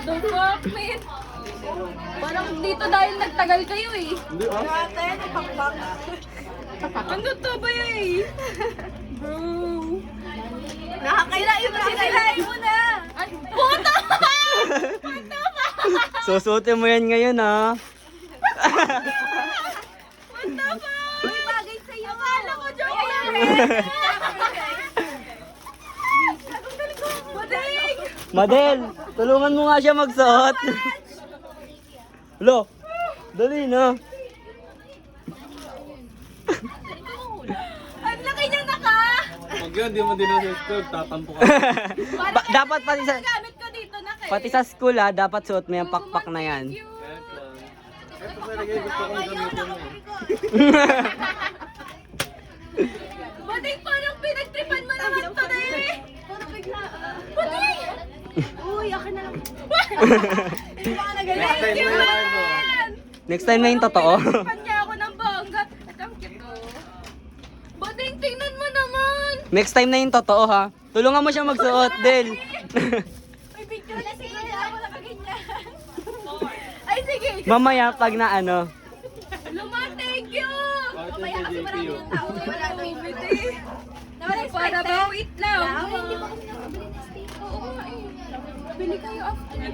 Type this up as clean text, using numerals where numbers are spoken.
The fuck, man? Parang dito dahil nagtagal kayo eh. Hindi ah. Ano to ba eh? Bro. Nakakailain mo na, sinalain mo na. Ay, puta! Susuotin mo yan ngayon, ha? May bagay sa'yo. Akala ko joke lang. Mading! Madel, tulungan mo nga siya magsuot. Lo, dali na. Ang laki niya naka! Pag yun, di mo dinasescode, tatampo ka. Dapat pati sa Gamit ko dito na kayo. pati sa school, ha, dapat suot mo yung pakpak na yan. Kahit lang. Ito talaga yung gusto kong gamitin mo. Mading, parang pinagtripan mo naman to na eh. Parang bigla. Mading! Uy, akin na lang. Hindi ba ka nagaling? Next time na lang mo. Next time na yung totoo. Pan niya ako ng bongga. At ang cute oh. Bading, tingnan mo naman. Next time na yung totoo, ha? Tulungan mo siya magsuot, Del. May picture na sige. Ako nakaganyan. Ay, sige. Mamaya, pag na ano. Luma, thank you. Mamaya kasi marami yung tao. Wala na yung Para ba wait lang? Hindi pa kami nakabili ng steak. Oo nga eh. Bili kayo after.